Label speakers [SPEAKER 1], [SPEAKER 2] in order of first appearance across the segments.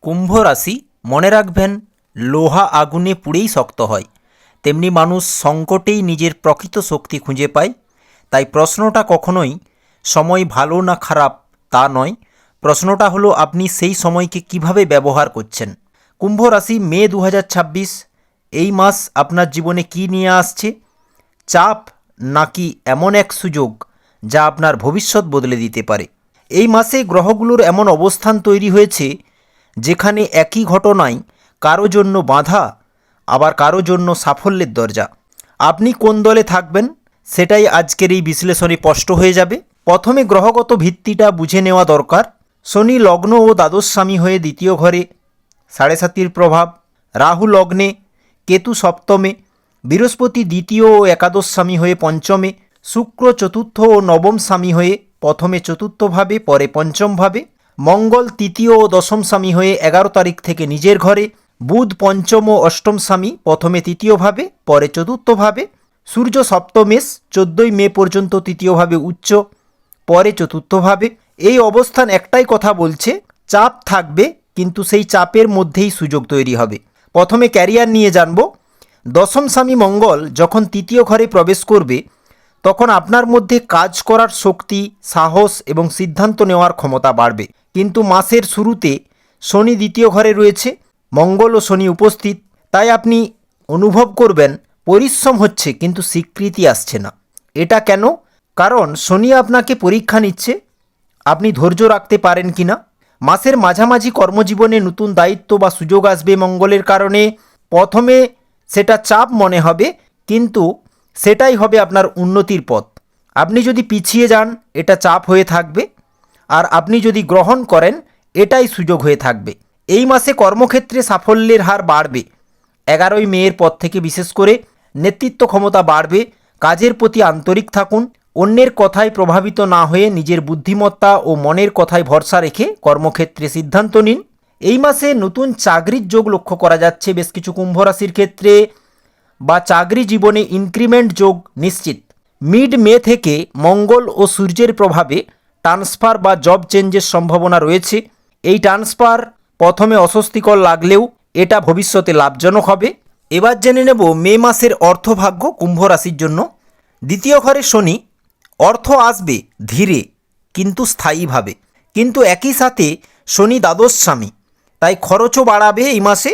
[SPEAKER 1] কুম্ভ রাশি মনে রাখবেন, লোহা আগুনে পুড়েই শক্ত হয়, তেমনি মানুষ সংকটেই নিজের প্রকৃত শক্তি খুঁজে পায়। তাই প্রশ্নটা কখনোই সময় ভালো না খারাপ তা নয়, প্রশ্নটা হলো আপনি সেই সময়কে কিভাবে ব্যবহার করছেন। কুম্ভ রাশি মে 2026 এই মাস আপনার জীবনে কি নিয়ে আসছে? চাপ নাকি এমন এক সুযোগ যা আপনার ভবিষ্যৎ বদলে দিতে পারে? এই মাসে গ্রহগুলোর এমন অবস্থান তৈরি হয়েছে যেখানে একই ঘটনায় কারো জন্য বাধা, আবার কারো জন্য সাফল্যের দরজা। আপনি কোন দলে থাকবেন সেটাই আজকের এই বিশ্লেষণে স্পষ্ট হয়ে যাবে। প্রথমে গ্রহগত ভিত্তিটা বুঝে নেওয়া দরকার। শনি লগ্ন ও দ্বাদশস্বামী হয়ে দ্বিতীয় ঘরে, 7.5 প্রভাব। রাহু লগ্নে, কেতু সপ্তমে, বৃহস্পতি দ্বিতীয় ও একাদশ স্বামী হয়ে পঞ্চমে, শুক্র চতুর্থ ও নবম স্বামী হয়ে প্রথমে চতুর্থভাবে পরে পঞ্চমভাবে, মঙ্গল তৃতীয় ও দশম স্বামী হয়ে 11 তারিখ থেকে নিজের ঘরে, বুধ পঞ্চম ও অষ্টম স্বামী প্রথমে তৃতীয়ভাবে পরে চতুর্থভাবে, সূর্য সপ্তমেশ 14 মে পর্যন্ত তৃতীয়ভাবে উচ্চ পরে চতুর্থভাবে। এই অবস্থান একটাই কথা বলছে, চাপ থাকবে, কিন্তু সেই চাপের মধ্যেই সুযোগ তৈরি হবে। প্রথমে ক্যারিয়ার নিয়ে জানব। দশম স্বামী মঙ্গল যখন তৃতীয় ঘরে প্রবেশ করবে তখন আপনার মধ্যে কাজ করার শক্তি, সাহস এবং সিদ্ধান্ত নেওয়ার ক্ষমতা বাড়বে। কিন্তু মাসের শুরুতে শনি দ্বিতীয় ঘরে রয়েছে, মঙ্গল ও শনি উপস্থিত, তাই আপনি অনুভব করবেন পরিশ্রম হচ্ছে কিন্তু স্বীকৃতি আসছে না। এটা কেন? কারণ শনি আপনাকে পরীক্ষা নিচ্ছে আপনি ধৈর্য রাখতে পারেন কি না। মাসের মাঝামাঝি কর্মজীবনে নতুন দায়িত্ব বা সুযোগ আসবে মঙ্গলের কারণে। প্রথমে সেটা চাপ মনে হবে, কিন্তু সেটাই হবে আপনার উন্নতির পথ। আপনি যদি পিছিয়ে যান এটা চাপ হয়ে থাকবে, আর আপনি যদি গ্রহণ করেন এটাই সুযোগ হয়ে থাকবে। এই মাসে কর্মক্ষেত্রে সাফল্যের হার বাড়বে। 11 মের পর থেকে বিশেষ করে নেতৃত্ব ক্ষমতা বাড়বে। কাজের প্রতি আন্তরিক থাকুন, অন্যের কথায় প্রভাবিত না হয়ে নিজের বুদ্ধিমত্তা ও মনের কথায় ভরসা রেখে কর্মক্ষেত্রে সিদ্ধান্ত নিন। এই মাসে নতুন চাকরির যোগ লক্ষ্য করা যাচ্ছে বেশ কিছু কুম্ভ রাশির ক্ষেত্রে, বা চাকরি জীবনে ইনক্রিমেন্ট যোগ নিশ্চিত। মিড মে থেকে মঙ্গল ও সূর্যের প্রভাবে ট্রান্সফার বা জব চেঞ্জের সম্ভাবনা রয়েছে। এই ট্রান্সফার প্রথমে অস্বস্তিকর লাগলেও এটা ভবিষ্যতে লাভজনক হবে। এবার জেনে নেব মে মাসের অর্থভাগ্য কুম্ভ রাশির জন্য। দ্বিতীয় ঘরে শনি, অর্থ আসবে ধীরে কিন্তু স্থায়ীভাবে, কিন্তু একই সাথে শনি দ্বাদশ স্বামী, তাই খরচও বাড়াবে এই মাসে।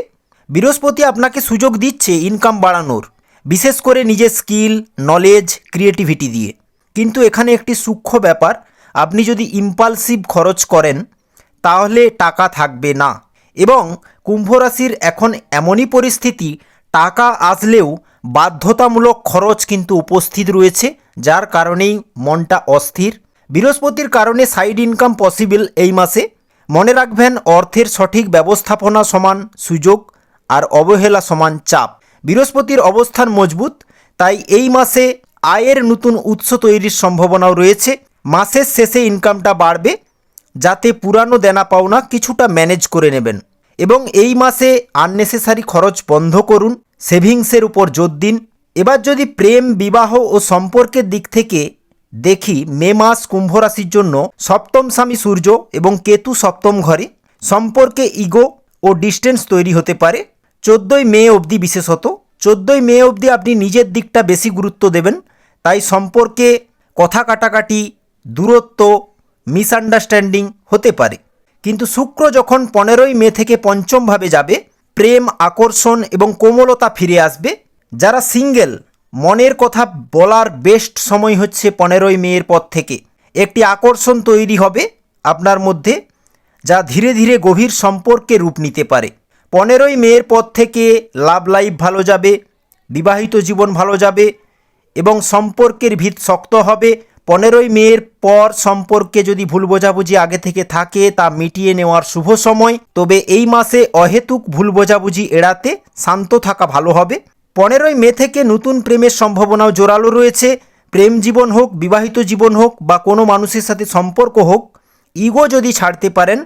[SPEAKER 1] বৃহস্পতি আপনাকে সুযোগ দিচ্ছে ইনকাম বাড়ানোর, বিশেষ করে নিজের স্কিল, নলেজ, ক্রিয়েটিভিটি দিয়ে। কিন্তু এখানে একটি সূক্ষ্ম ব্যাপার, আপনি যদি ইম্পালসিভ খরচ করেন তাহলে টাকা থাকবে না। এবং কুম্ভ রাশির এখন এমনই পরিস্থিতি, টাকা আসলেও বাধ্যতামূলক খরচ কিন্তু উপস্থিত রয়েছে, যার কারণেই মনটা অস্থির। বৃহস্পতির কারণে সাইড ইনকাম পসিবল এই মাসে। মনে রাখবেন, অর্থের সঠিক ব্যবস্থাপনা সমান সুযোগ, আর অবহেলা সমান চাপ। বৃহস্পতির অবস্থান মজবুত, তাই এই মাসে আয়ের নতুন উৎস তৈরির সম্ভাবনাও রয়েছে। মাসের শেষে ইনকামটা বাড়বে, যাতে পুরানো দেনা পাওনা কিছুটা ম্যানেজ করে নেবেন। এবং এই মাসে আননেসেসারি খরচ বন্ধ করুন, সেভিংসের উপর জোর দিন। এবার যদি প্রেম, বিবাহ ও সম্পর্কের দিক থেকে দেখি, মে মাস কুম্ভ রাশির জন্য সপ্তম স্বামী সূর্য এবং কেতু সপ্তম ঘরে, সম্পর্কে ইগো ও ডিস্টেন্স তৈরি হতে পারে 14 মে অবধি। বিশেষত 14 মে অবধি আপনি নিজের দিকটা বেশি গুরুত্ব দেবেন, তাই সম্পর্কে কথা কাটাকাটি, দূরত্ব, মিসআন্ডারস্ট্যান্ডিং হতে পারে। কিন্তু শুক্র যখন 15 মে থেকে পঞ্চমভাবে যাবে, প্রেম, আকর্ষণ এবং কোমলতা ফিরে আসবে। যারা সিঙ্গেল, মনের কথা বলার বেস্ট সময় হচ্ছে 15 মের পর থেকে। একটি আকর্ষণ তৈরি হবে আপনার মধ্যে, যা ধীরে ধীরে গভীর সম্পর্কে রূপ নিতে পারে। 15 মের পর থেকে লাভ লাইফ ভালো যাবে, বিবাহিত জীবন ভালো যাবে এবং সম্পর্কের ভিত শক্ত হবে। 15 মের পর সম্পর্কে যদি ভুল বোঝাবুঝি আগে থেকে থাকে তা মিটিয়ে নেওয়ার শুভ সময়। তবে এই মাসে অহেতুক ভুল বোঝাবুঝি এড়াতে শান্ত থাকা ভালো হবে। 15 মে থেকে নতুন প্রেমের সম্ভাবনাও জোরালো রয়েছে। প্রেম জীবন হোক, বিবাহিত জীবন হোক বা কোনো মানুষের সাথে সম্পর্ক হোক, ইগো যদি ছাড়তে পারেন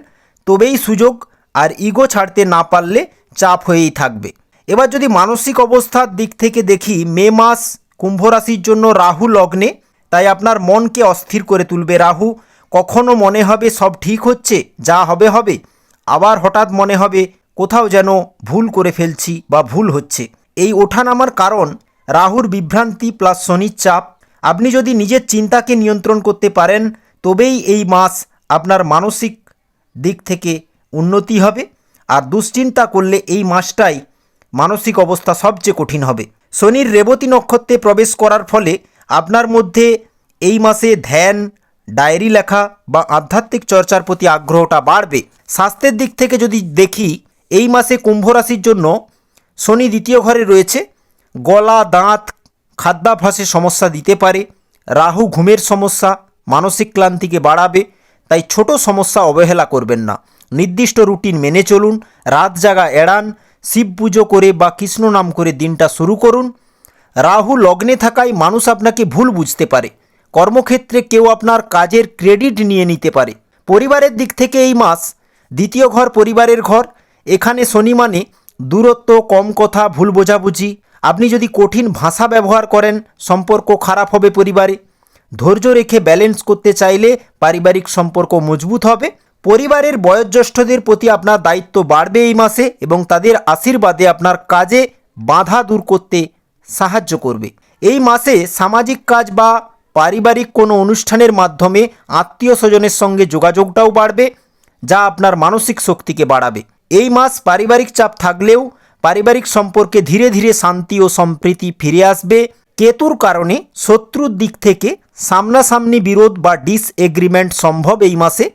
[SPEAKER 1] তবেই সুযোগ, আর ইগো ছাড়তে না পারলে চাপ হয়েই থাকবে। এবার যদি মানসিক অবস্থার দিক থেকে দেখি, মে মাস কুম্ভ রাশির জন্য রাহু লগ্নে, তাই আপনার মনকে অস্থির করে তুলবে রাহু। কখনো মনে হবে সব ঠিক হচ্ছে, যা হবে হবে, আবার হঠাৎ মনে হবে কোথাও যেন ভুল করে ফেলছি বা ভুল হচ্ছে। এই ওঠানামার কারণ রাহুর বিভ্রান্তি প্লাস শনির চাপ। আপনি যদি নিজের চিন্তাকে নিয়ন্ত্রণ করতে পারেন তবেই এই মাস আপনার মানসিক দিক থেকে উন্নতি হবে। আর দুশ্চিন্তা করলে এই মাসটাই মানসিক অবস্থা সবচেয়ে কঠিন হবে। শনির রেবতী নক্ষত্রে প্রবেশ করার ফলে আপনার মধ্যে এই মাসে ধ্যান, ডায়েরি লেখা বা আধ্যাত্মিক চর্চার প্রতি আগ্রহটা বাড়বে। স্বাস্থ্যের দিক থেকে যদি দেখি, এই মাসে কুম্ভ রাশির জন্য শনি দ্বিতীয় ঘরে রয়েছে। গলা, দাঁত, খাদ্যাভ্যাসে সমস্যা দিতে পারে। রাহু ঘুমের সমস্যা, মানসিক ক্লান্তিকে বাড়াবে। তাই ছোট সমস্যা অবহেলা করবেন না। নির্দিষ্ট রুটিন মেনে চলুন, রাত জাগা এড়ান, শিব পুজো করে বা কৃষ্ণ নাম করে দিনটা শুরু করুন। রাহু লগ্নে থাকায় মানুষ আপনাকে ভুল বুঝতে পারে। কর্মক্ষেত্রে কেউ আপনার কাজের ক্রেডিট নিয়ে নিতে পারে। পরিবারের দিক থেকে এই মাস দ্বিতীয় ঘর পরিবারের ঘর। এখানে শনি মানে দূরত্ব, কম কথা, ভুল বোঝাবুঝি। আপনি যদি কঠিন ভাষা ব্যবহার করেন সম্পর্ক খারাপ হবে পরিবারে। ধৈর্য রেখে ব্যালেন্স করতে চাইলে পারিবারিক সম্পর্ক মজবুত হবে। পরিবারের বয়োজ্যেষ্ঠদের প্রতি আপনার দায়িত্ব বাড়বে এই মাসে এবং তাদের আশীর্বাদে আপনার কাজে বাধা দূর করতে সাহায্য করবে। এই মাসে সামাজিক কাজ বা পারিবারিক কোনো অনুষ্ঠানের মাধ্যমে আত্মীয় স্বজনের সঙ্গে যোগাযোগটাও বাড়বে, যা আপনার মানসিক শক্তিকে বাড়াবে। এই মাস পারিবারিক চাপ থাকলেও পারিবারিক সম্পর্কে ধীরে ধীরে শান্তি ও সম্প্রীতি ফিরে আসবে। কেতুর কারণে শত্রুর দিক থেকে সামনাসামনি বিরোধ বা ডিসএগ্রিমেন্ট সম্ভব এই মাসে।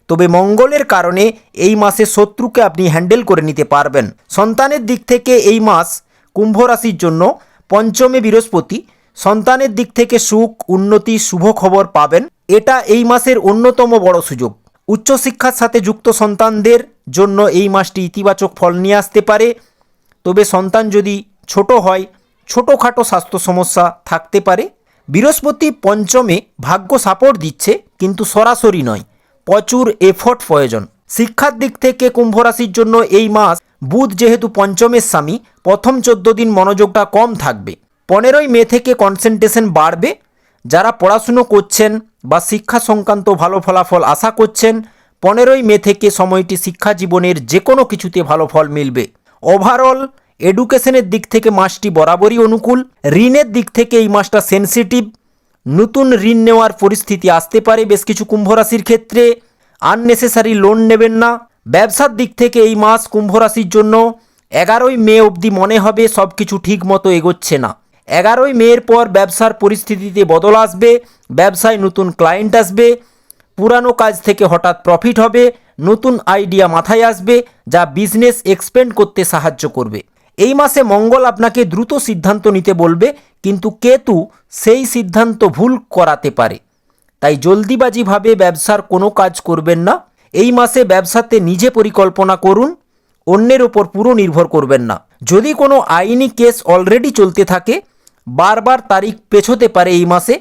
[SPEAKER 1] তবে মঙ্গলের কারণে এই মাসে শত্রুকে আপনি হ্যান্ডেল করে নিতে পারবেন। সন্তানের দিক থেকে এই মাস কুম্ভ রাশির জন্য পঞ্চমে বৃহস্পতি। সন্তানের দিক থেকে সুখ, উন্নতি, শুভ খবর পাবেন। এটা এই মাসের অন্যতম বড় সুযোগ। উচ্চশিক্ষার সাথে যুক্ত সন্তানদের জন্য এই মাসটি ইতিবাচক ফল নিয়ে আসতে পারে। তবে সন্তান যদি ছোট হয়, ছোটোখাটো স্বাস্থ্য সমস্যা থাকতে পারে। বৃহস্পতি পঞ্চমে ভাগ্য সাপোর্ট দিচ্ছে, কিন্তু সরাসরি নয়, প্রচুর এফোর্ট প্রয়োজন। শিক্ষার দিক থেকে কুম্ভ রাশির জন্য এই মাস বুধ যেহেতু পঞ্চমের স্বামী, প্রথম 14 দিন মনোযোগটা কম থাকবে। 15ই মে থেকে কনসেন্ট্রেশন বাড়বে। যারা পড়াশুনো করছেন বা শিক্ষা সংক্রান্ত ভালো ফলাফল আশা করছেন, 15ই মে থেকে সময়টি শিক্ষা জীবনের যে কোনো কিছুতে ভালো ফল মিলবে। ওভারঅল এডুকেশনের দিক থেকে মাসটি বরাবরই অনুকূল। ঋণের দিক থেকে এই মাসটা সেনসিটিভ। নতুন ঋণ নেওয়ার পরিস্থিতি আসতে পারে বেশ কিছু কুম্ভ রাশির ক্ষেত্রে। আননেসেসারি লোন নেবেন না। ব্যবসার দিক থেকে এই মাস কুম্ভ রাশির জন্য 11ই মে অবধি মনে হবে সব কিছু ঠিক মতো এগোচ্ছে না। 11ই মের পর ব্যবসার পরিস্থিতিতে বদল আসবে। ব্যবসায় নতুন ক্লায়েন্ট আসবে। পুরানো কাজ থেকে হঠাৎ প্রফিট হবে। নতুন আইডিয়া মাথায় আসবে, যা বিজনেস এক্সপেন্ড করতে সাহায্য করবে। এই মাসে মঙ্গল আপনাকে দ্রুত সিদ্ধান্ত নিতে বলবে, কিন্তু কেতু সেই সিদ্ধান্ত ভুল করাতে পারে। তাই জলদিবাজিভাবে ব্যবসার কোনো কাজ করবেন না। এই মাসে ব্যবসাতে নিজে পরিকল্পনা করুন, অন্যের ওপর পুরো নির্ভর করবেন না। যদি কোনো আইনি কেস অলরেডি চলতে থাকে, বারবার তারিখ পেছোতে পারে এই মাসে।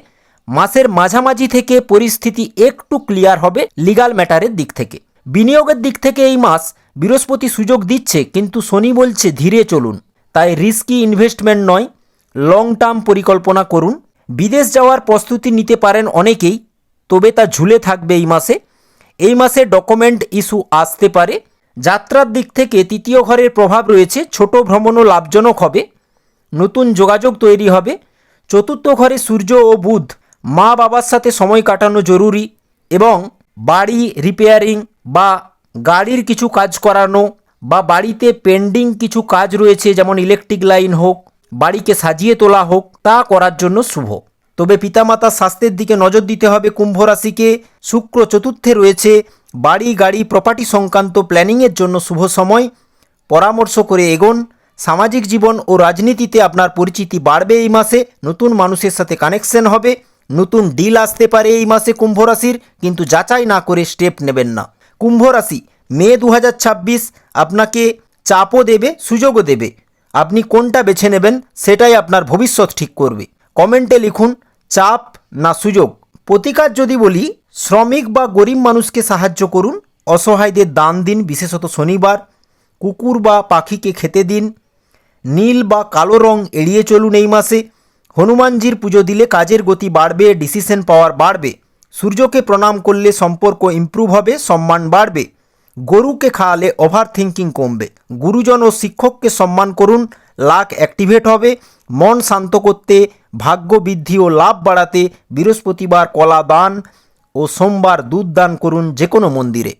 [SPEAKER 1] মাসের মাঝামাঝি থেকে পরিস্থিতি একটু ক্লিয়ার হবে লিগ্যাল ম্যাটারের দিক থেকে। বিনিয়োগের দিক থেকে এই মাস বৃহস্পতি সুযোগ দিচ্ছে, কিন্তু শনি বলছে ধীরে চলুন। তাই রিস্কি ইনভেস্টমেন্ট নয়, লং টার্ম পরিকল্পনা করুন। বিদেশ যাওয়ার প্রস্তুতি নিতে পারেন অনেকেই, তবে তা ঝুলে থাকবে এই মাসে। এই মাসে ডকুমেন্ট ইস্যু আসতে পারে। যাত্রার দিক থেকে তৃতীয় ঘরের প্রভাব রয়েছে। ছোট ভ্রমণও লাভজনক হবে। নতুন যোগাযোগ তৈরি হবে। চতুর্থ ঘরে সূর্য ও বুধ। মা বাবার সাথে সময় কাটানো জরুরি এবং বাড়ি রিপেয়ারিং বা গাড়ির কিছু কাজ করানো বা বাড়িতে পেন্ডিং কিছু কাজ রয়েছে, যেমন ইলেকট্রিক লাইন হোক, বাড়িকে সাজিয়ে তোলা হোক, তা করার জন্য শুভ। তবে পিতামাতার স্বাস্থ্যের দিকে নজর দিতে হবে কুম্ভ রাশিকে। শুক্র চতুর্থে রয়েছে। বাড়ি, গাড়ি, প্রপার্টি সংক্রান্ত প্ল্যানিংয়ের জন্য শুভ সময়। পরামর্শ করে এগোন। সামাজিক জীবন ও রাজনীতিতে আপনার পরিচিতি বাড়বে এই মাসে। নতুন মানুষের সাথে কানেকশন হবে। নতুন ডিল আসতে পারে এই মাসে কুম্ভ রাশির, কিন্তু যাচাই না করে স্টেপ নেবেন না। কুম্ভ রাশি, মে 2026 আপনাকে চাপও দেবে, সুযোগও দেবে। আপনি কোনটা বেছে নেবেন সেটাই আপনার ভবিষ্যৎ ঠিক করবে। কমেন্টে লিখুন চাপ না সুযোগ। প্রতিকার যদি বলি, শ্রমিক বা গরিব মানুষকে সাহায্য করুন। অসহায়দের দান দিন, বিশেষত শনিবার। কুকুর বা পাখিকে খেতে দিন। নীল বা কালো রং এড়িয়ে চলুন এই মাসে। হনুমানজির পুজো দিলে কাজের গতি বাড়বে, ডিসিশন পাওয়ার বাড়বে। সূর্যকে প্রণাম করলে সম্পর্ক ইমপ্রুভ হবে, সম্মান বাড়বে। গরুকে খাওয়ালে ওভার থিঙ্কিং কমবে। গুরুজন ও শিক্ষককে সম্মান করুন, লাক অ্যাক্টিভেট হবে। মন শান্ত করতে, ভাগ্য বৃদ্ধি ও লাভ বাড়াতে বৃহস্পতিবার কলা দান ও সোমবার দুধ দান করুন যে কোনো মন্দিরে।